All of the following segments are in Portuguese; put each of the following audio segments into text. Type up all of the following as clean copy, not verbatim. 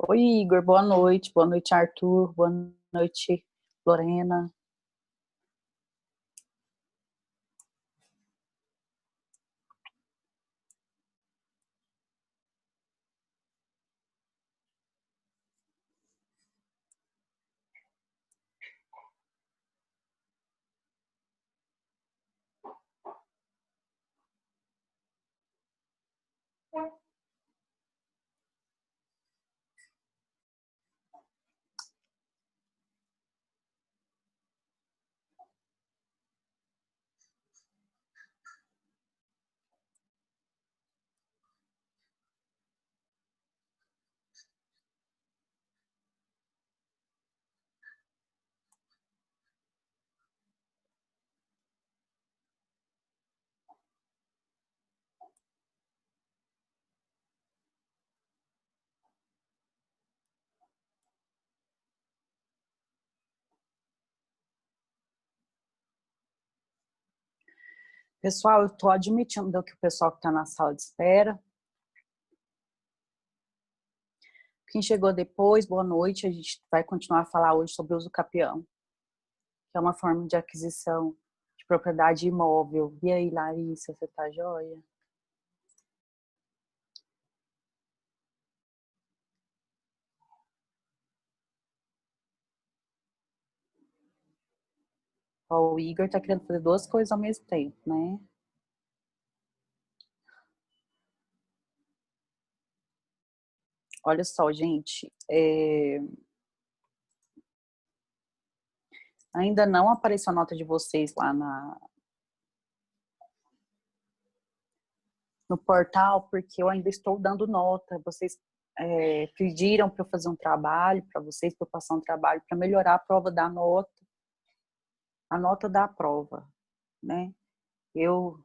Oi, Igor, boa noite. Boa noite, Arthur. Boa noite, Lorena. Pessoal, eu estou admitindo que o pessoal que está na sala de espera. Quem chegou depois, boa noite. A gente vai continuar a falar hoje sobre o uso capião, que é uma forma de aquisição de propriedade imóvel. E aí, Larissa, você tá joia? Ó, o Igor tá querendo fazer duas coisas ao mesmo tempo, né? Olha só, gente, ainda não apareceu a nota de vocês lá no portal, porque eu ainda estou dando nota. Vocês pediram para eu fazer um trabalho para vocês, para eu passar um trabalho para melhorar a prova da nota, a nota da prova, né? Eu,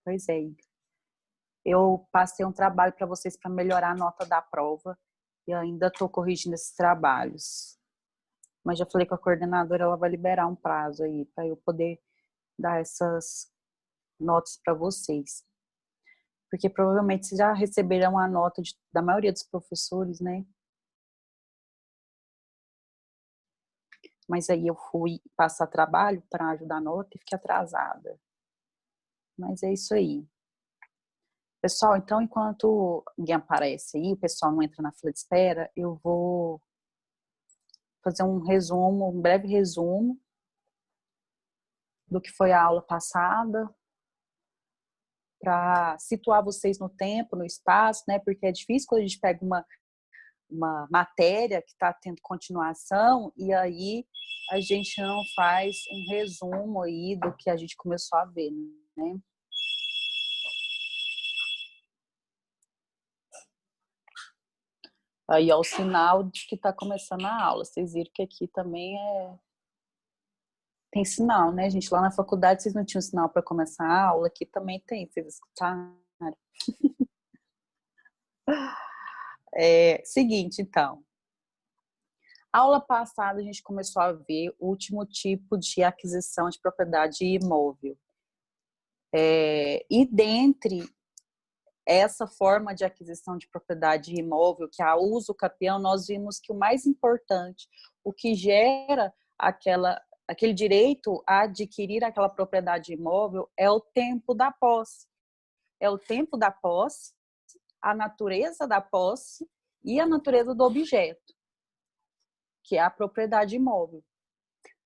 pois é, eu passei um trabalho para vocês para melhorar a nota da prova e ainda estou corrigindo esses trabalhos. Mas já falei com a coordenadora, ela vai liberar um prazo aí para eu poder dar essas notas para vocês. Porque provavelmente vocês já receberão a nota da maioria dos professores, né? Mas aí eu fui passar trabalho para ajudar a nota e fiquei atrasada. Mas é isso aí. Pessoal, então enquanto ninguém aparece aí, o pessoal não entra na fila de espera, eu vou fazer um resumo, um breve resumo do que foi a aula passada, para situar vocês no tempo, no espaço, né? Porque é difícil quando a gente pega uma matéria que está tendo continuação e aí a gente não faz um resumo aí do que a gente começou a ver, né? Aí é o sinal de que está começando a aula. Vocês viram que aqui também tem sinal, né, gente? Lá na faculdade vocês não tinham sinal para começar a aula, aqui também tem, vocês escutaram. Seguinte, então. Aula passada a gente começou a ver o último tipo de aquisição de propriedade imóvel. E dentre essa forma de aquisição de propriedade imóvel, que é a uso capião, nós vimos que o mais importante, o que gera aquele direito a adquirir aquela propriedade imóvel é o tempo da posse. É o tempo da posse, a natureza da posse e a natureza do objeto, que é a propriedade imóvel.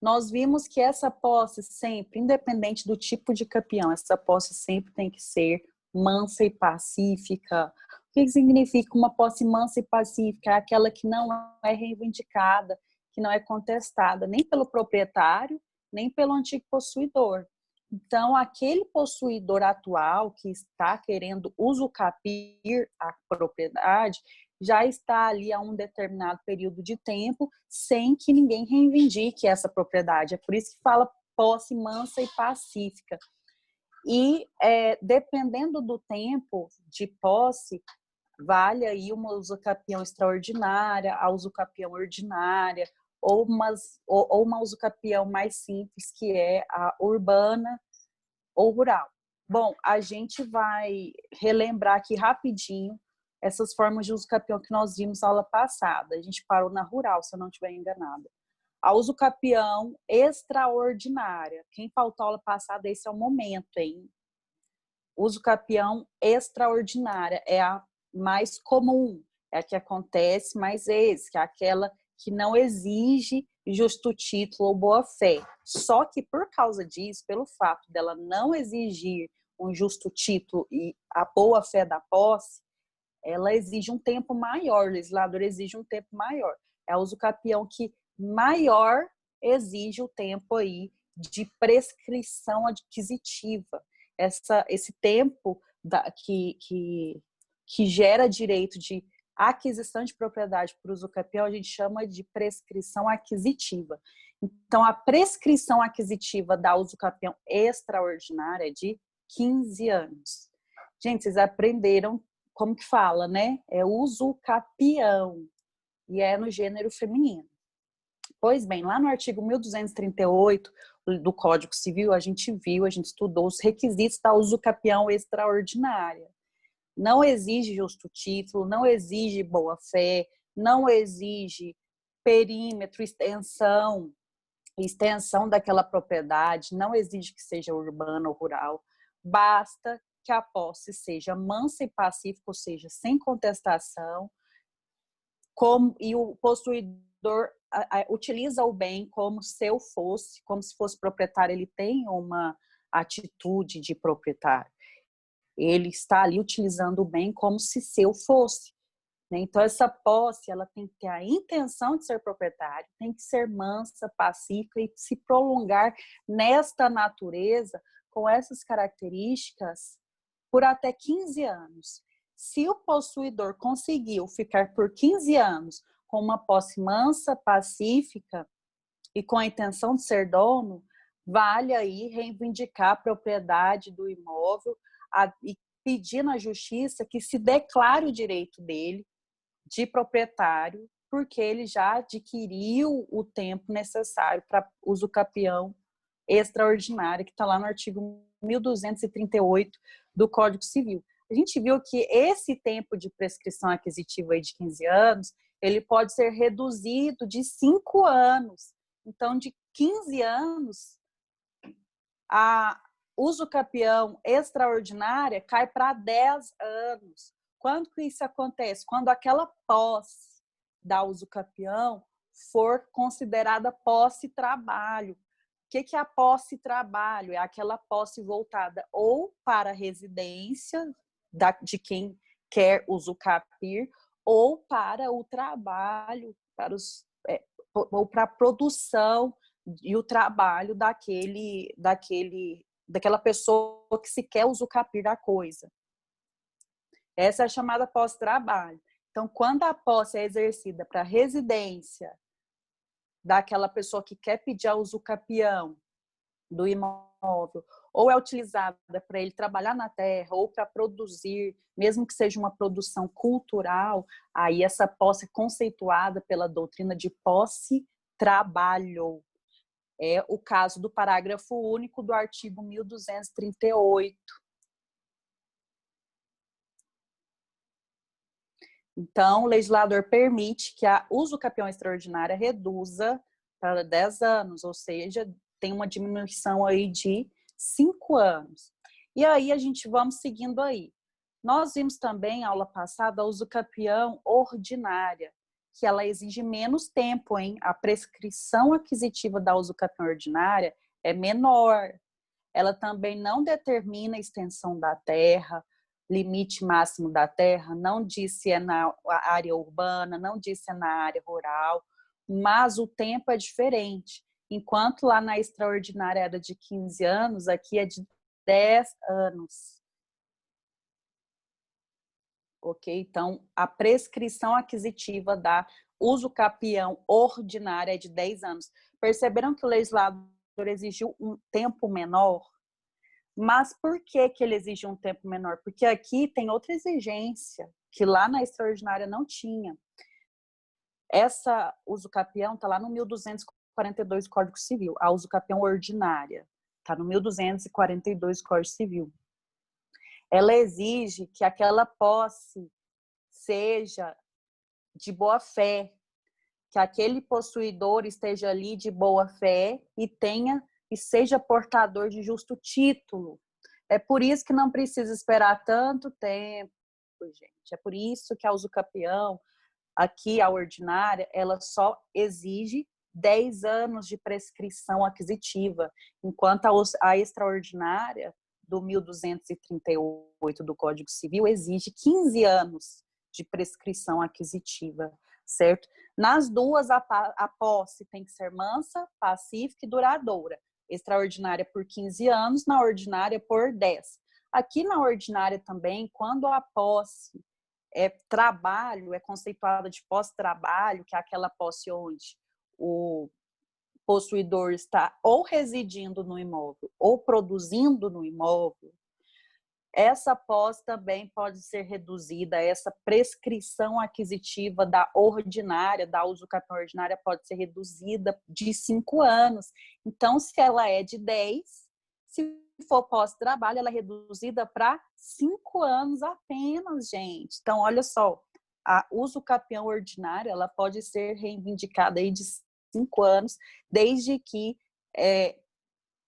Nós vimos que essa posse sempre, independente do tipo de capião, essa posse sempre tem que ser mansa e pacífica. O que significa uma posse mansa e pacífica? É aquela que não é reivindicada, que não é contestada nem pelo proprietário, nem pelo antigo possuidor. Então, aquele possuidor atual que está querendo usucapir a propriedade, já está ali há um determinado período de tempo sem que ninguém reivindique essa propriedade. É por isso que fala posse mansa e pacífica. E dependendo do tempo de posse, vale aí uma usucapião extraordinária, a usucapião ordinária, ou uma usucapião mais simples, que é a urbana ou rural. Bom, a gente vai relembrar aqui rapidinho essas formas de uso capião que nós vimos na aula passada. A gente parou na rural, se eu não estiver enganada. A uso capião extraordinária. Quem faltou a aula passada, esse é o momento, hein? Uso capião extraordinária é a mais comum, é a que acontece mais vezes, que é aquela que não exige justo título ou boa-fé. Só que por causa disso, pelo fato dela não exigir um justo título e a boa-fé da posse, ela exige um tempo maior, o legislador exige um tempo maior. É a uso capião que maior exige o tempo aí de prescrição adquisitiva. Esse tempo que gera direito de aquisição de propriedade por uso capião, a gente chama de prescrição aquisitiva. Então, a prescrição aquisitiva da uso capião extraordinária é de 15 anos. Gente, vocês aprenderam como que fala, né? É uso capião e é no gênero feminino. Pois bem, lá no artigo 1238 do Código Civil, a gente estudou os requisitos da uso capião extraordinária. Não exige justo título, não exige boa-fé, não exige perímetro, extensão daquela propriedade, não exige que seja urbana ou rural. Basta que a posse seja mansa e pacífica, ou seja, sem contestação, e o possuidor utiliza o bem como se fosse proprietário, ele tem uma atitude de proprietário. Ele está ali utilizando o bem como se seu fosse. Né? Então, essa posse, ela tem que ter a intenção de ser proprietário, tem que ser mansa, pacífica e se prolongar nesta natureza, com essas características, por até 15 anos. Se o possuidor conseguiu ficar por 15 anos com uma posse mansa, pacífica e com a intenção de ser dono, vale aí reivindicar a propriedade do imóvel e pedir na justiça que se declare o direito dele de proprietário, porque ele já adquiriu o tempo necessário para uso capião extraordinário, que está lá no artigo 1238 do Código Civil. A gente viu que esse tempo de prescrição aquisitiva aí de 15 anos, ele pode ser reduzido de 5 anos. Então, de 15 anos, a uso capião extraordinária cai para 10 anos. Quando que isso acontece? Quando aquela posse da uso capião for considerada posse-trabalho. O que é a posse-trabalho? É aquela posse voltada ou para a residência de quem quer usucapir, ou para o trabalho, ou para a produção e o trabalho daquela pessoa que se quer usucapir da coisa. Essa é a chamada posse-trabalho. Então, quando a posse é exercida para residência daquela pessoa que quer pedir a usucapião do imóvel, ou é utilizada para ele trabalhar na terra, ou para produzir, mesmo que seja uma produção cultural, aí essa posse é conceituada pela doutrina de posse-trabalho. É o caso do parágrafo único do artigo 1238. Então, o legislador permite que a uso capião extraordinária reduza para 10 anos, ou seja, tem uma diminuição aí de 5 anos. E aí a gente vamos seguindo aí. Nós vimos também, aula passada, a uso capião ordinária, que ela exige menos tempo, hein? A prescrição aquisitiva da uso capião ordinária é menor. Ela também não determina a extensão da terra, limite máximo da terra, não diz se é na área urbana, não diz se é na área rural, mas o tempo é diferente. Enquanto lá na extraordinária era de 15 anos, aqui é de 10 anos. Ok? Então, a prescrição aquisitiva da uso capião ordinária é de 10 anos. Perceberam que o legislador exigiu um tempo menor? Mas por que ele exige um tempo menor? Porque aqui tem outra exigência, que lá na extraordinária não tinha. Essa uso capião está lá no 1242 do Código Civil, a uso capião ordinária. Está no 1242 do Código Civil. Ela exige que aquela posse seja de boa fé, que aquele possuidor esteja ali de boa fé e seja portador de justo título. É por isso que não precisa esperar tanto tempo, gente. É por isso que a usucapião, aqui a ordinária, ela só exige 10 anos de prescrição aquisitiva, enquanto a extraordinária do 1238 do Código Civil exige 15 anos de prescrição aquisitiva, certo? Nas duas, a posse tem que ser mansa, pacífica e duradoura. Extraordinária por 15 anos, na ordinária por 10. Aqui na ordinária também, quando a posse é trabalho, é conceituada de posse-trabalho, que é aquela posse onde o possuidor está ou residindo no imóvel ou produzindo no imóvel, essa posse também pode ser reduzida, essa prescrição aquisitiva da ordinária, da usucapião ordinária, pode ser reduzida de 5 anos. Então, se ela é de 10, se for pós-trabalho, ela é reduzida para 5 anos apenas, gente. Então, olha só, a usucapião ordinária, ela pode ser reivindicada aí de 5 anos, desde que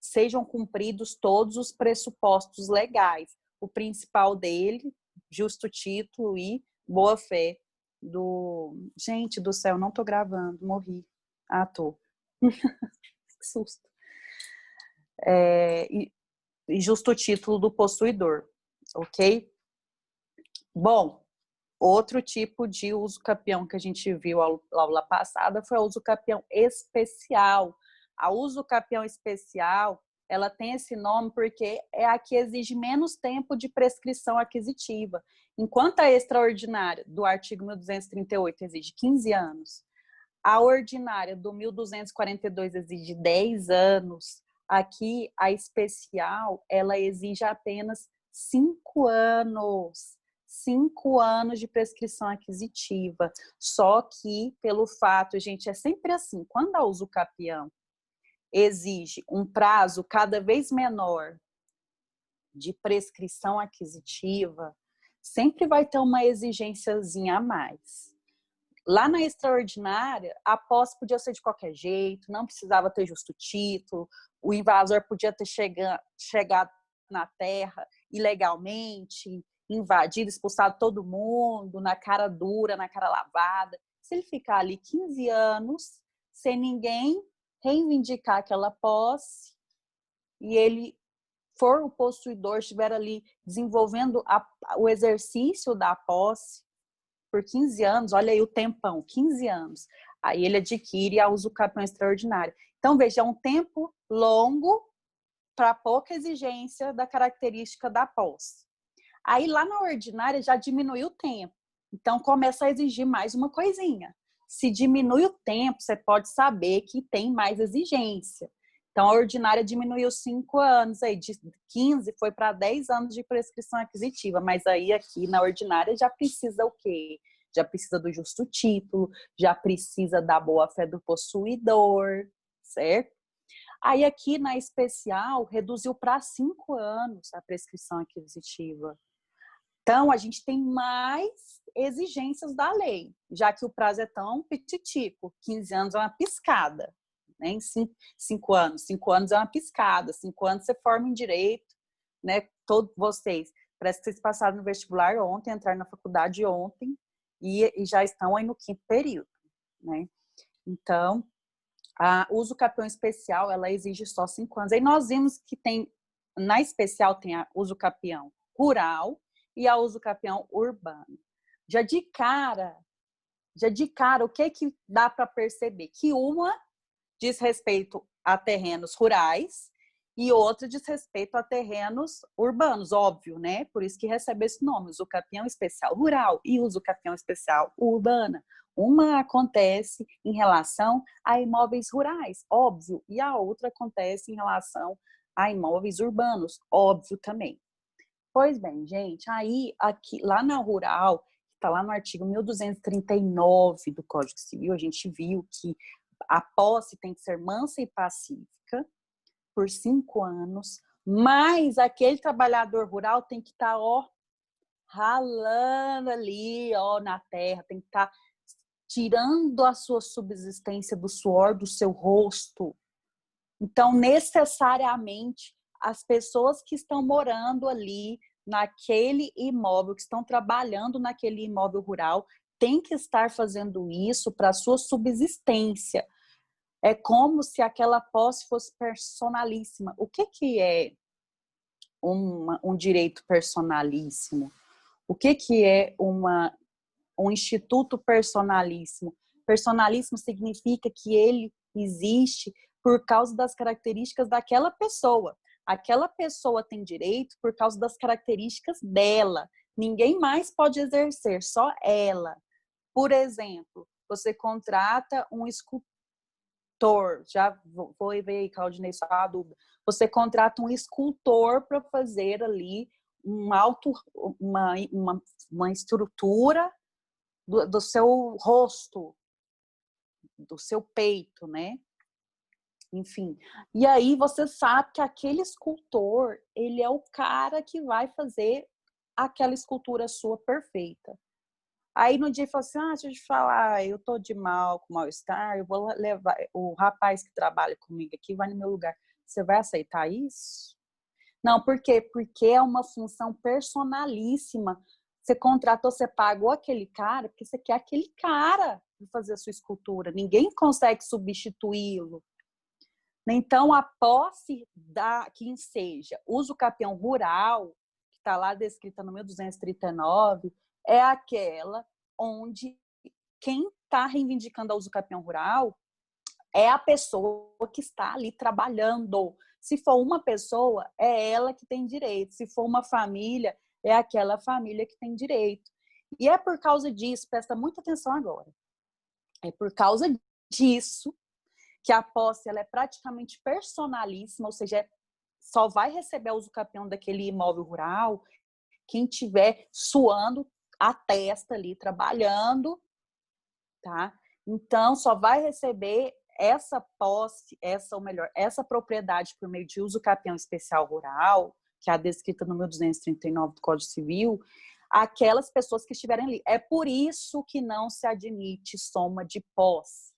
sejam cumpridos todos os pressupostos legais. O principal dele, justo título e boa fé do... Gente do céu, não tô gravando, morri. Ah, tô. Que susto. E justo título do possuidor, ok? Bom, outro tipo de usucapião que a gente viu a aula passada foi a usucapião especial. A usucapião especial, ela tem esse nome porque é a que exige menos tempo de prescrição aquisitiva. Enquanto a extraordinária do artigo 1238 exige 15 anos, a ordinária do 1242 exige 10 anos, aqui a especial, ela exige apenas 5 anos. 5 anos de prescrição aquisitiva. Só que, pelo fato, gente, é sempre assim, quando a usucapião exige um prazo cada vez menor de prescrição aquisitiva, sempre vai ter uma exigênciazinha a mais. Lá na extraordinária, a posse podia ser de qualquer jeito, não precisava ter justo título, o invasor podia ter chegado na terra ilegalmente, invadido, expulsado todo mundo, na cara dura, na cara lavada. Se ele ficar ali 15 anos, sem ninguém reivindicar aquela posse, e ele for o possuidor, estiver ali desenvolvendo o exercício da posse por 15 anos, olha aí o tempão, 15 anos, aí ele adquire a usucapião extraordinária. Então, veja, é um tempo longo para pouca exigência da característica da posse. Aí, lá na ordinária, já diminui o tempo. Então, começa a exigir mais uma coisinha. Se diminui o tempo, você pode saber que tem mais exigência. Então, a ordinária diminuiu 5 anos, aí de 15 foi para 10 anos de prescrição aquisitiva, mas aí aqui na ordinária já precisa o quê? Já precisa do justo título, já precisa da boa-fé do possuidor, certo? Aí aqui na especial reduziu para 5 anos a prescrição aquisitiva. Então, a gente tem mais exigências da lei, já que o prazo é tão petitico, 15 anos é uma piscada. Né? Em 5 anos. 5 anos é uma piscada. 5 anos você forma em direito, né? Todos vocês. Parece que vocês passaram no vestibular ontem, entraram na faculdade ontem e já estão aí no 5º período, né? Então, a usucapião especial, ela exige só 5 anos. Aí nós vimos que tem, na especial tem a usucapião rural e a usucapião urbana. Já de cara, o que dá para perceber? Que uma diz respeito a terrenos rurais e outra diz respeito a terrenos urbanos, óbvio, né? Por isso que recebe esse nome, usucapião especial rural e usucapião especial urbana. Uma acontece em relação a imóveis rurais, óbvio, e a outra acontece em relação a imóveis urbanos, óbvio também. Pois bem, gente, aí aqui, lá na rural, está lá no artigo 1239 do Código Civil, a gente viu que a posse tem que ser mansa e pacífica por 5 anos, mas aquele trabalhador rural tem que estar, ralando ali, ó, na terra, tem que estar tirando a sua subsistência do suor do seu rosto. Então, necessariamente, as pessoas que estão morando ali naquele imóvel, que estão trabalhando naquele imóvel rural, têm que estar fazendo isso para a sua subsistência. É como se aquela posse fosse personalíssima. O que é um direito personalíssimo? O que é um instituto personalíssimo? Personalíssimo significa que ele existe por causa das características daquela pessoa. Aquela pessoa tem direito por causa das características dela. Ninguém mais pode exercer, só ela. Por exemplo, você contrata um escultor, já vou ver aí, Claudinei, só a dúvida. Você contrata um escultor para fazer ali uma estrutura do seu rosto, do seu peito, né? Enfim. E aí você sabe que aquele escultor, ele é o cara que vai fazer aquela escultura sua perfeita. Aí no dia fala assim, deixa eu te falar, eu tô de mal-estar, eu vou levar, o rapaz que trabalha comigo aqui vai no meu lugar. Você vai aceitar isso? Não, por quê? Porque é uma função personalíssima. Você contratou, você pagou aquele cara, porque você quer aquele cara para fazer a sua escultura. Ninguém consegue substituí-lo. Então, a posse quem seja uso capião rural, que está lá descrita no 1239, é aquela onde quem está reivindicando a uso capião rural é a pessoa que está ali trabalhando. Se for uma pessoa, é ela que tem direito. Se for uma família, é aquela família que tem direito. E é por causa disso, presta muita atenção agora, é por causa disso que a posse ela é praticamente personalíssima, ou seja, só vai receber o usucapião daquele imóvel rural quem tiver suando a testa ali, trabalhando, tá? Então, só vai receber essa posse, essa propriedade por meio de usucapião especial rural, que é a descrita no 1239 do Código Civil, aquelas pessoas que estiverem ali. É por isso que não se admite soma de posse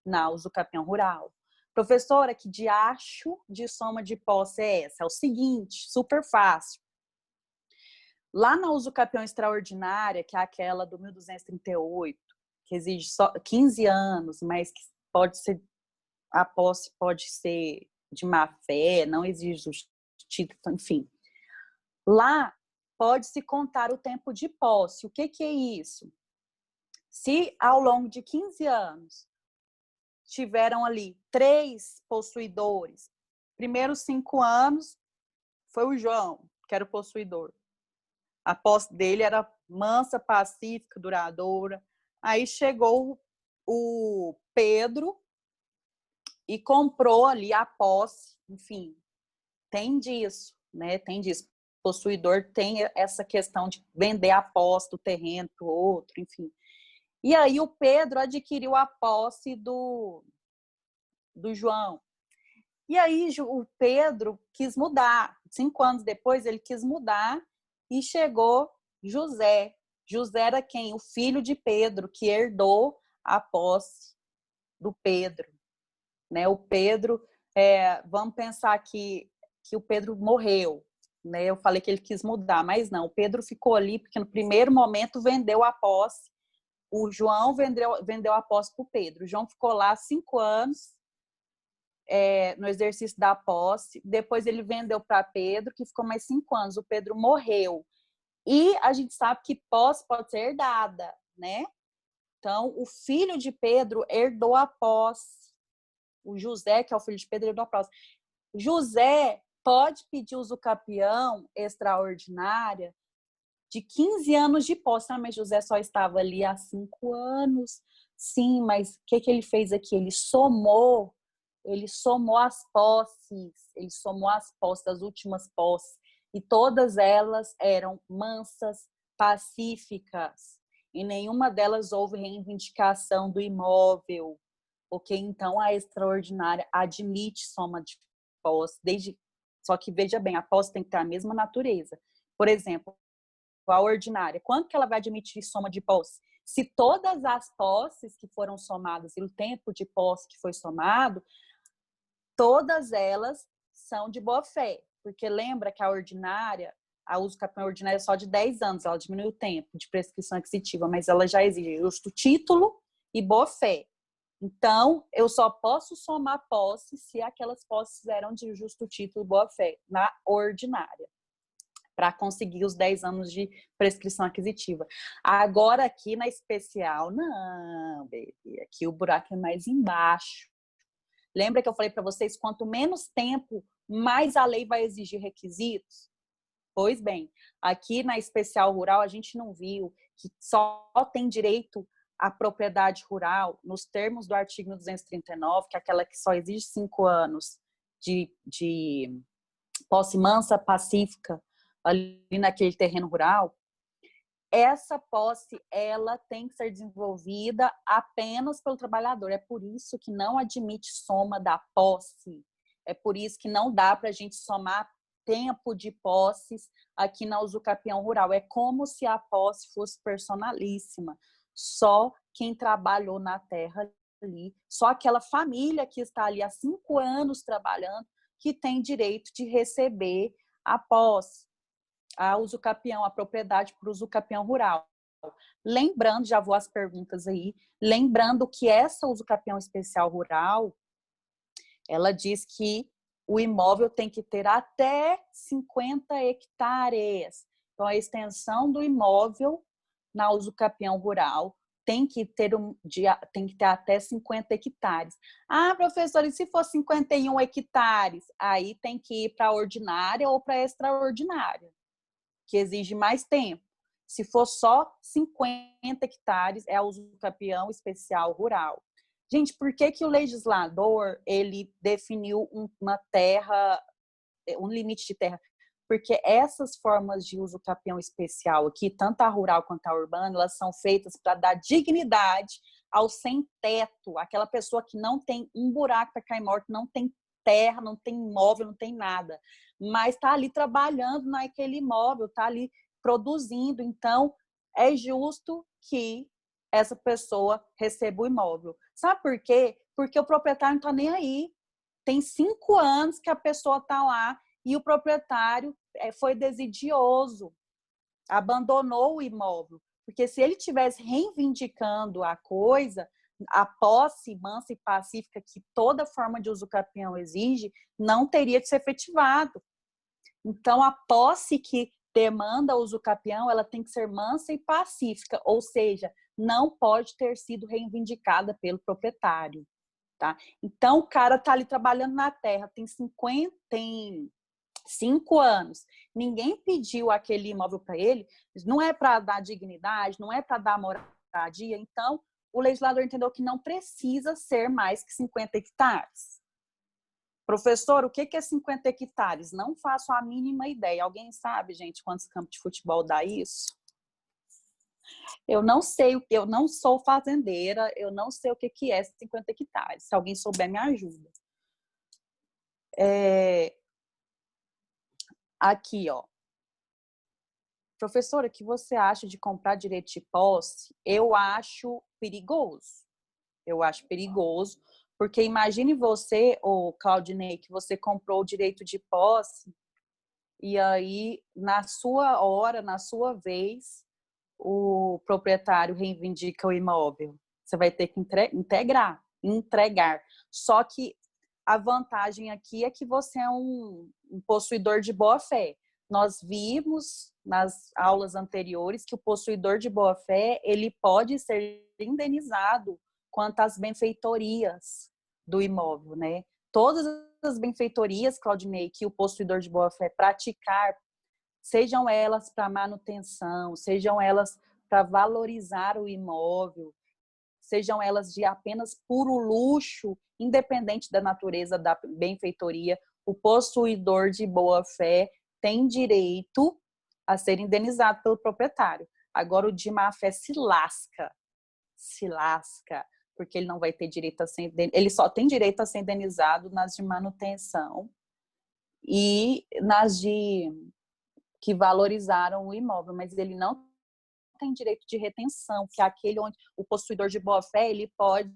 na usucapião rural. Professora, que diacho de soma de posse é essa? É o seguinte, super fácil. Lá na usucapião extraordinária, que é aquela do 1238, que exige só 15 anos, mas que pode ser, a posse pode ser de má fé, não exige título, enfim. Lá pode-se contar o tempo de posse. O que é isso? Se ao longo de 15 anos tiveram ali 3 possuidores, primeiros 5 anos foi o João, que era o possuidor. A posse dele era mansa, pacífica, duradoura. Aí chegou o Pedro e comprou ali a posse, enfim, tem disso, né? Tem disso. O possuidor tem essa questão de vender a posse do terreno para o outro, enfim. E aí o Pedro adquiriu a posse do João. E aí o Pedro quis mudar. 5 anos depois ele quis mudar e chegou José. José era quem? O filho de Pedro, que herdou a posse do Pedro. Né? O Pedro, vamos pensar que o Pedro morreu. Né? Eu falei que ele quis mudar, mas não. O Pedro ficou ali porque no primeiro momento vendeu a posse. O João vendeu a posse para o Pedro. O João ficou lá 5 anos no exercício da posse. Depois ele vendeu para Pedro, que ficou mais 5 anos. O Pedro morreu. E a gente sabe que posse pode ser herdada, né? Então, o filho de Pedro herdou a posse. O José, que é o filho de Pedro, herdou a posse. José pode pedir usucapião extraordinária de 15 anos de posse. Mas José só estava ali há 5 anos. Sim, mas o que ele fez aqui? Ele somou as posses, as últimas posses, e todas elas eram mansas, pacíficas. Em nenhuma delas houve reivindicação do imóvel, porque então a extraordinária admite soma de posse, só que veja bem, a posse tem que ter a mesma natureza. Por exemplo, a ordinária, quanto que ela vai admitir soma de posse? Se todas as posses que foram somadas e o tempo de posse que foi somado, todas elas são de boa-fé, porque lembra que a ordinária, a uso capião ordinária é só de 10 anos, ela diminui o tempo de prescrição aquisitiva, mas ela já exige justo título e boa-fé. Então, eu só posso somar posse se aquelas posses eram de justo título e boa-fé, na ordinária, para conseguir os 10 anos de prescrição aquisitiva. Agora, aqui na especial, não, baby, aqui o buraco é mais embaixo. Lembra que eu falei para vocês, quanto menos tempo, mais a lei vai exigir requisitos? Pois bem, aqui na especial rural, a gente não viu que só tem direito à propriedade rural, nos termos do artigo 239, que é aquela que só exige 5 anos de posse mansa, pacífica, ali naquele terreno rural. Essa posse, ela tem que ser desenvolvida apenas pelo trabalhador. É por isso que não admite soma da posse. É por isso que não dá para a gente somar tempo de posses aqui na usucapião rural. É como se a posse fosse personalíssima. Só quem trabalhou na terra ali, só aquela família que está ali há 5 anos trabalhando, que tem direito de receber a posse, a usucapião, a propriedade para o usucapião rural. Lembrando, já vou às perguntas aí, lembrando que essa usucapião especial rural, ela diz que o imóvel tem que ter até 50 hectares. Então, a extensão do imóvel na usucapião rural tem que ter até 50 hectares. Ah, professora, e se for 51 hectares? Aí tem que ir para a ordinária ou para a extraordinária, que exige mais tempo. Se for só 50 hectares, é a usucapião especial rural. Gente, por que que o legislador, ele definiu uma terra, um limite de terra? Porque essas formas de usucapião especial aqui, tanto a rural quanto a urbana, elas são feitas para dar dignidade ao sem-teto, aquela pessoa que não tem um buraco para cair morto, não tem terra, não tem imóvel, não tem nada, mas está ali trabalhando naquele imóvel, está ali produzindo. Então, é justo que essa pessoa receba o imóvel. Sabe por quê? Porque o proprietário não está nem aí. Tem 5 anos que a pessoa está lá e o proprietário foi desidioso, abandonou o imóvel. Porque se ele estivesse reivindicando a coisa, a posse mansa e pacífica que toda forma de usucapião exige, não teria de ser efetivado. Então, a posse que demanda o usucapião, ela tem que ser mansa e pacífica, ou seja, não pode ter sido reivindicada pelo proprietário, tá? Então, o cara tá ali trabalhando na terra, tem 5 anos, ninguém pediu aquele imóvel para ele, não é para dar dignidade, não é para dar moradia, então o legislador entendeu que não precisa ser mais que 50 hectares. Professor, o que é 50 hectares? Não faço a mínima ideia. Alguém sabe, gente, quantos campos de futebol dá isso? Eu não sei, eu não sou fazendeira, eu não sei o que é 50 hectares. Se alguém souber, me ajuda. Aqui, ó. Professora, o que você acha de comprar direito de posse? Eu acho perigoso. Eu acho perigoso, porque imagine você, ô Claudinei, que você comprou o direito de posse e aí, na sua hora, na sua vez, o proprietário reivindica o imóvel. Você vai ter que entregar. Só que a vantagem aqui é que você é um possuidor de boa-fé. Nós vimos nas aulas anteriores que o possuidor de boa-fé, ele pode ser indenizado quanto às benfeitorias do imóvel, né? Todas as benfeitorias, Claudinei, que o possuidor de boa-fé praticar, sejam elas para manutenção, sejam elas para valorizar o imóvel, sejam elas de apenas puro luxo, independente da natureza da benfeitoria, o possuidor de boa-fé tem direito a ser indenizado pelo proprietário. Agora, o de má-fé se lasca, porque ele não vai ter direito a ser, ele só tem direito a ser indenizado nas de manutenção e nas de que valorizaram o imóvel, mas ele não tem direito de retenção, que é aquele onde o possuidor de boa-fé, ele pode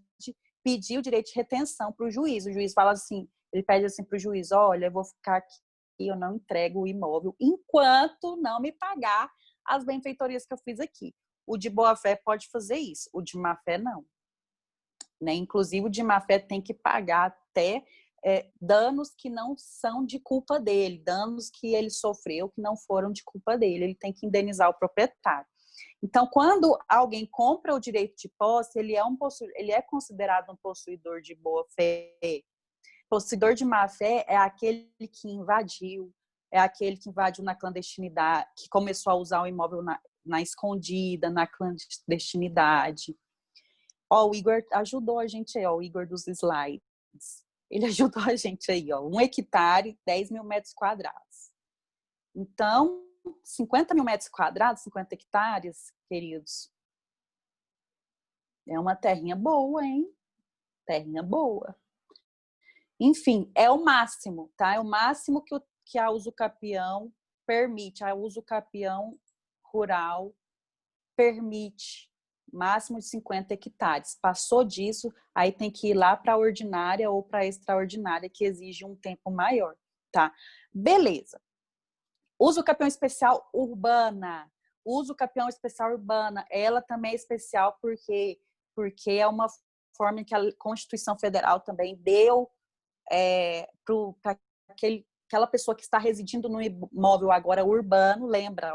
pedir o direito de retenção para o juiz. O juiz fala assim, ele pede assim para o juiz, olha, eu vou ficar aqui, eu não entrego o imóvel enquanto não me pagar as benfeitorias que eu fiz aqui. O de boa-fé pode fazer isso, o de má-fé não. Né? Inclusive, o de má-fé tem que pagar até danos que não são de culpa dele, danos que ele sofreu que não foram de culpa dele, ele tem que indenizar o proprietário. Então, quando alguém compra o direito de posse, ele é considerado um possuidor de boa-fé. Possuidor de má-fé é aquele que invadiu, é aquele que invadiu na clandestinidade, que começou a usar o imóvel na escondida, na clandestinidade. Ó, o Igor ajudou a gente aí, ó, o Igor dos slides. Ele ajudou a gente aí, ó, 1 hectare, 10 mil metros quadrados. Então, 50 mil metros quadrados, 50 hectares, queridos, é uma terrinha boa, hein? Terrinha boa. Enfim, é o máximo, tá? É o máximo que a usucapião permite. A usucapião rural permite máximo de 50 hectares. Passou disso, aí tem que ir lá para a ordinária ou para a extraordinária, que exige um tempo maior, tá? Beleza. Usucapião especial urbana. Usucapião especial urbana, ela também é especial porque é uma forma que a Constituição Federal também deu para aquela pessoa que está residindo no imóvel agora urbano, lembra,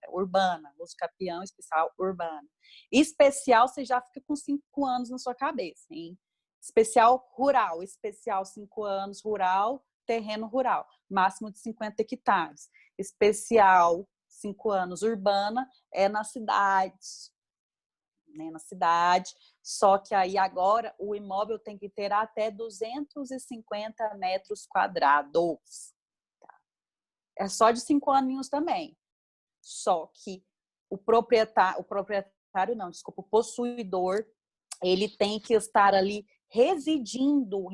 urbana, usucapião especial urbana. Especial, você já fica com 5 anos na sua cabeça, hein? Especial rural, especial 5 anos, rural, terreno rural, máximo de 50 hectares. Especial 5 anos, urbana, é na cidade, né, na cidade, só que aí agora o imóvel tem que ter até 250 metros quadrados. Tá? É só de 5 aninhos também. Só que o proprietário não, desculpa, o possuidor, ele tem que estar ali residindo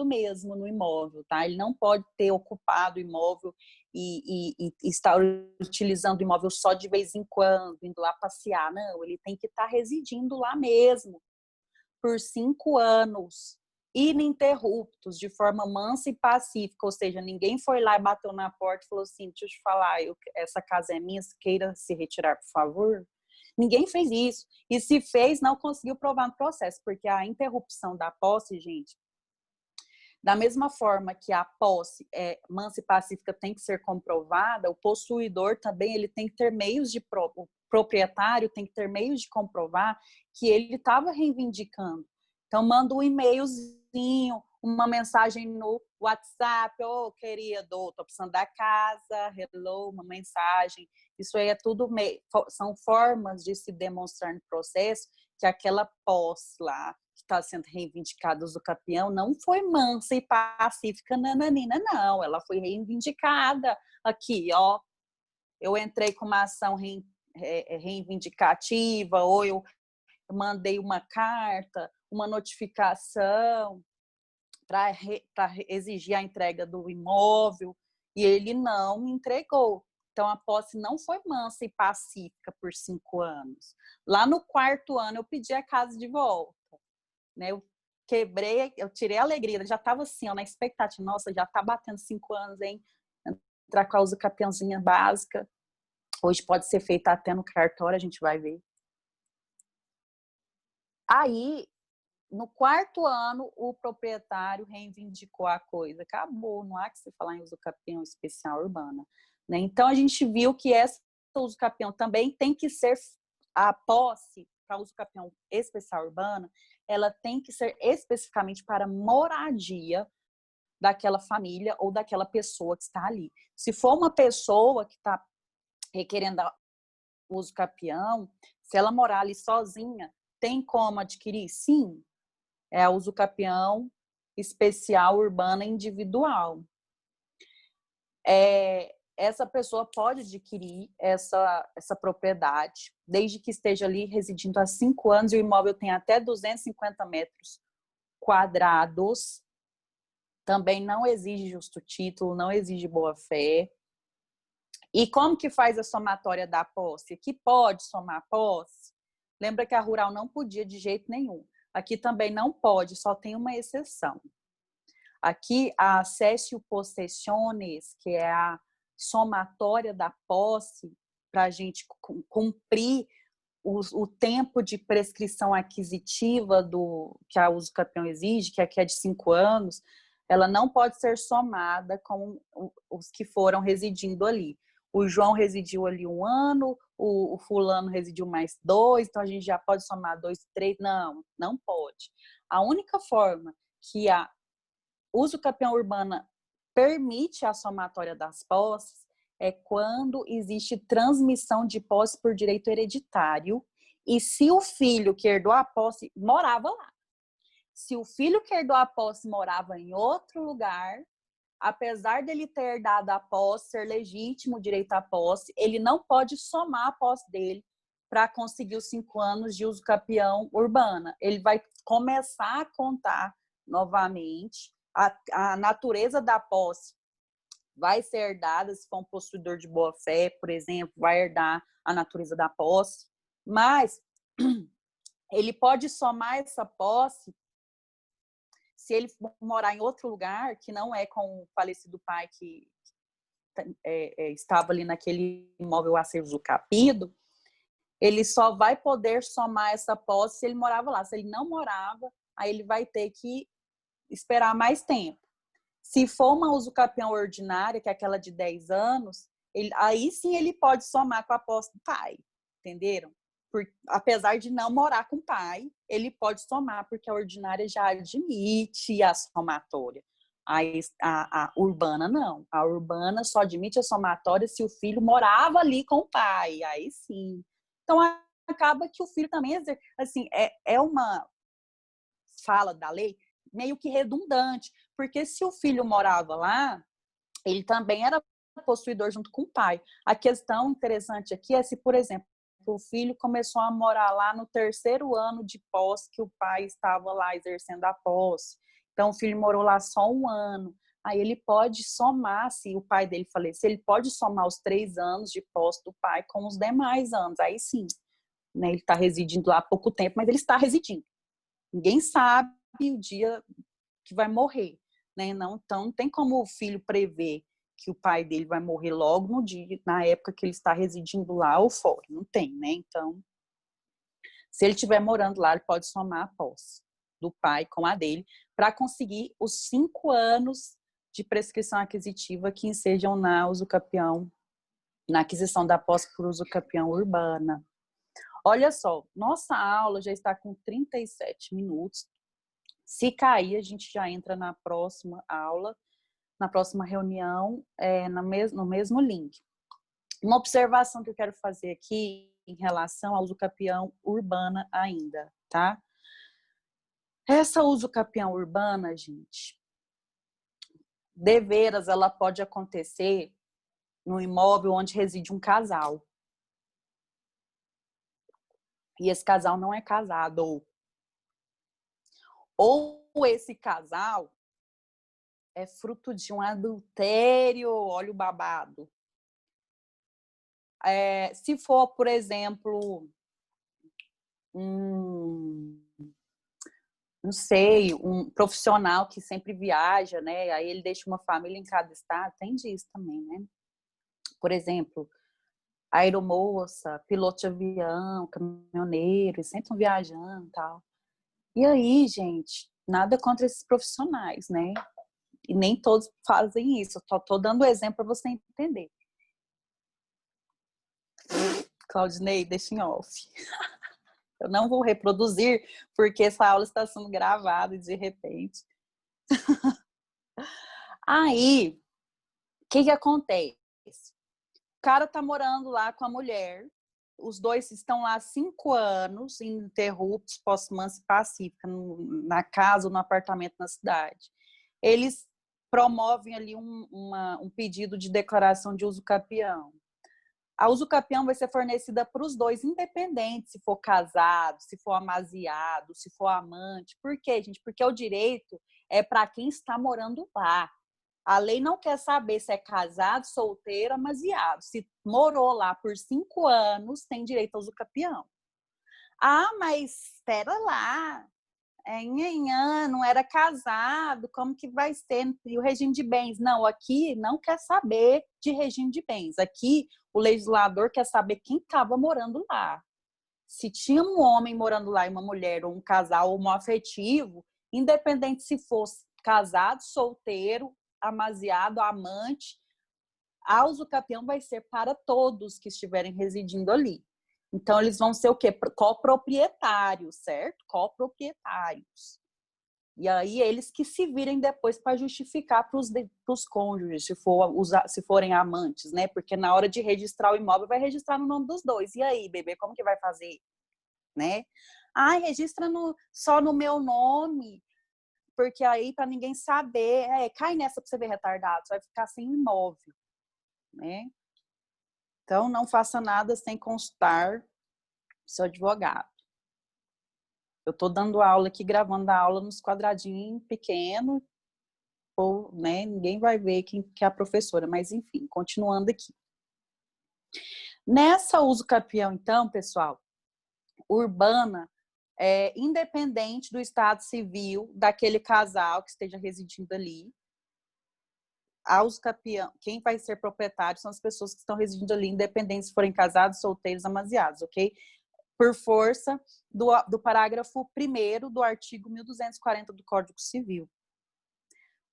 mesmo no imóvel, tá? Ele não pode ter ocupado o imóvel e estar utilizando o imóvel só de vez em quando, indo lá passear. Não, ele tem que estar residindo lá mesmo por 5 anos, ininterruptos, de forma mansa e pacífica, ou seja, ninguém foi lá e bateu na porta e falou assim, deixa eu te falar, essa casa é minha, queira se retirar, por favor. Ninguém fez isso. E se fez, não conseguiu provar no processo, porque a interrupção da posse, gente, da mesma forma que a posse mansa e pacífica tem que ser comprovada, o possuidor também ele tem que ter meios de o proprietário tem que ter meios de comprovar que ele estava reivindicando. Então, manda um e-mailzinho, uma mensagem no WhatsApp, querido, estou precisando da casa, hello, uma mensagem. Isso aí é tudo, são formas de se demonstrar no processo que aquela posse lá, que está sendo reivindicada do capião, não foi mansa e pacífica, nananina, não. Ela foi reivindicada aqui, ó. Eu entrei com uma ação reivindicativa, ou eu mandei uma carta, uma notificação para exigir a entrega do imóvel, e ele não me entregou. Então, a posse não foi mansa e pacífica por 5 anos. Lá no 4º ano, eu pedi a casa de volta. Né? Eu tirei a alegria, já estava assim, ó, na expectativa, nossa, já está batendo 5 anos, hein? Entrar com a usucapiãozinha básica. Hoje pode ser feita até no cartório, a gente vai ver. Aí, no 4º ano, o proprietário reivindicou a coisa. Acabou, não há que se falar em usucapião especial urbana. Né? Então, a gente viu que essa usucapião também tem que ser a posse para usucapião especial urbana, ela tem que ser especificamente para moradia daquela família ou daquela pessoa que está ali. Se for uma pessoa que está requerendo usucapião, se ela morar ali sozinha, tem como adquirir? Sim, é a usucapião especial urbana individual. Essa pessoa pode adquirir essa propriedade, desde que esteja ali residindo há 5 anos e o imóvel tem até 250 metros quadrados. Também não exige justo título, não exige boa-fé. E como que faz a somatória da posse? Aqui pode somar posse? Lembra que a rural não podia de jeito nenhum. Aqui também não pode, só tem uma exceção. Aqui, a cessio possessiones, que é a somatória da posse, para a gente cumprir o tempo de prescrição aquisitiva que a uso capião exige, que aqui é de 5 anos, ela não pode ser somada com os que foram residindo ali. O João residiu ali 1 ano, o fulano residiu mais 2, então a gente já pode somar 2, 3. Não, não pode. A única forma que a uso capião urbana permite a somatória das posses é quando existe transmissão de posse por direito hereditário e se o filho que herdou a posse morava lá. Se o filho que herdou a posse morava em outro lugar, apesar dele ter herdado a posse, ser legítimo o direito à posse, ele não pode somar a posse dele para conseguir os 5 anos de uso capião urbana. Ele vai começar a contar novamente. A natureza da posse vai ser herdada, se for um possuidor de boa-fé, por exemplo, vai herdar a natureza da posse, mas ele pode somar essa posse se ele morar em outro lugar, que não é com o falecido pai que estava ali naquele imóvel a ser usucapido, ele só vai poder somar essa posse se ele morava lá. Se ele não morava, aí ele vai ter que esperar mais tempo. Se for uma usucapião ordinária, que é aquela de 10 anos, aí sim ele pode somar com a posse do pai, entenderam? Apesar de não morar com o pai, ele pode somar, porque a ordinária já admite a somatória. A urbana não. A urbana só admite a somatória se o filho morava ali com o pai, aí sim. Então, acaba que o filho também, assim, é uma fala da lei meio que redundante, porque se o filho morava lá, ele também era possuidor junto com o pai. A questão interessante aqui é se, por exemplo, o filho começou a morar lá no 3º ano de posse que o pai estava lá exercendo a posse. Então, o filho morou lá só 1 ano. Aí ele pode somar, se o pai dele falecer, ele pode somar os 3 anos de posse do pai com os demais anos. Aí sim, né, ele está residindo lá há pouco tempo, mas ele está residindo. Ninguém sabe o dia que vai morrer, né? Não, então não tem como o filho prever que o pai dele vai morrer logo no dia, na época que ele está residindo lá ou fora. Não tem, né? Então, se ele estiver morando lá, ele pode somar a posse do pai com a dele para conseguir os 5 anos de prescrição aquisitiva que ensejam na usucapião, na aquisição da posse por usucapião urbana. Olha só, nossa aula já está com 37 minutos. Se cair, a gente já entra na próxima aula, na próxima reunião, no mesmo link. Uma observação que eu quero fazer aqui em relação ao usucapião urbana ainda, tá? Essa usucapião urbana, gente, deveras, ela pode acontecer no imóvel onde reside um casal. E esse casal não é casado. Ou esse casal é fruto de um adultério, olha o babado. Se for, por exemplo, não sei, um profissional que sempre viaja, né? Aí ele deixa uma família em cada estado, tem disso também, né? Por exemplo, aeromoça, piloto de avião, caminhoneiro, sempre estão viajando e tal. E aí, gente, nada contra esses profissionais, né? E nem todos fazem isso. Eu só tô dando exemplo para você entender. Claudinei, deixa em off. Eu não vou reproduzir, porque essa aula está sendo gravada de repente. Aí, o que acontece? O cara tá morando lá com a mulher, os dois estão lá há 5 anos, ininterruptos, posse-mansa e pacífica, na casa ou no apartamento na cidade. Eles promovem ali um pedido de declaração de uso capião. A uso capião vai ser fornecida para os dois, independente se for casado, se for amaziado, se for amante. Por quê, gente? Porque o direito é para quem está morando lá. A lei não quer saber se é casado, solteiro, amaziado. Se morou lá por 5 anos, tem direito ao usucapião. Ah, mas espera lá, não era casado, como que vai ser? E o regime de bens? Não, aqui não quer saber de regime de bens. Aqui o legislador quer saber quem estava morando lá. Se tinha um homem morando lá e uma mulher, ou um casal homoafetivo, independente se fosse casado, solteiro, amaziado, amante, a usucapião vai ser para todos que estiverem residindo ali. Então, eles vão ser o quê? Coproprietários, certo? Coproprietários. E aí, eles que se virem depois para justificar para os cônjuges, se forem amantes, né? Porque na hora de registrar o imóvel, vai registrar no nome dos dois. E aí, bebê, como que vai fazer? Né? Ai, registra só no meu nome, porque aí para ninguém saber, cai nessa para você ver retardado, você vai ficar sem imóvel, né? Então, não faça nada sem consultar seu advogado. Eu estou dando aula aqui, gravando a aula nos quadradinhos pequenos, ou, né, ninguém vai ver quem que é a professora, mas enfim, continuando aqui. Nessa usucapião, então, pessoal, urbana, independente do estado civil daquele casal que esteja residindo ali, a usucapião, quem vai ser proprietário são as pessoas que estão residindo ali, independente se forem casados, solteiros, amaziados, ok? Por força do parágrafo 1º do artigo 1240 do Código Civil.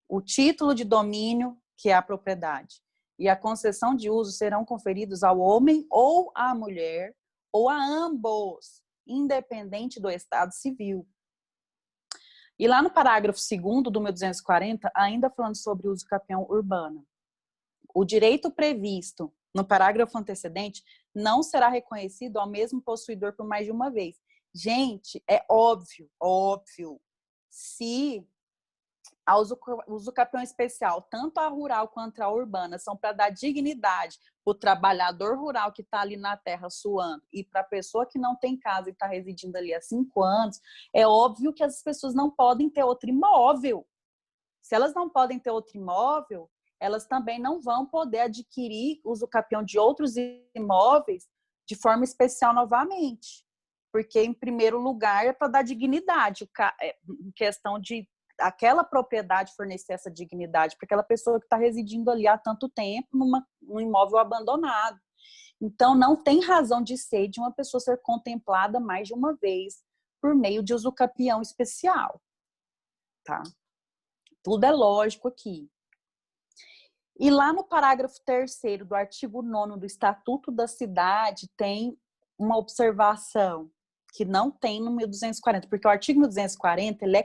O título de domínio, que é a propriedade, e a concessão de uso serão conferidos ao homem ou à mulher, ou a ambos, independente do estado civil. E lá no parágrafo 2º do 1240, ainda falando sobre o usucapião urbana, o direito previsto no parágrafo antecedente não será reconhecido ao mesmo possuidor por mais de uma vez. Gente, é óbvio, se a usucapião especial, tanto a rural quanto a urbana, são para dar dignidade para o trabalhador rural que está ali na terra suando e para a pessoa que não tem casa e está residindo ali há 5 anos, é óbvio que as pessoas não podem ter outro imóvel. Se elas não podem ter outro imóvel, elas também não vão poder adquirir usucapião de outros imóveis de forma especial novamente. Porque, em primeiro lugar, é para dar dignidade, em questão de aquela propriedade fornecer essa dignidade para aquela pessoa que está residindo ali há tanto tempo num imóvel abandonado. Então, não tem razão de ser de uma pessoa ser contemplada mais de uma vez por meio de usucapião especial. Tá? Tudo é lógico aqui. E lá no parágrafo 3º do artigo 9º do Estatuto da Cidade tem uma observação que não tem no 1240, porque o artigo 1240 ele é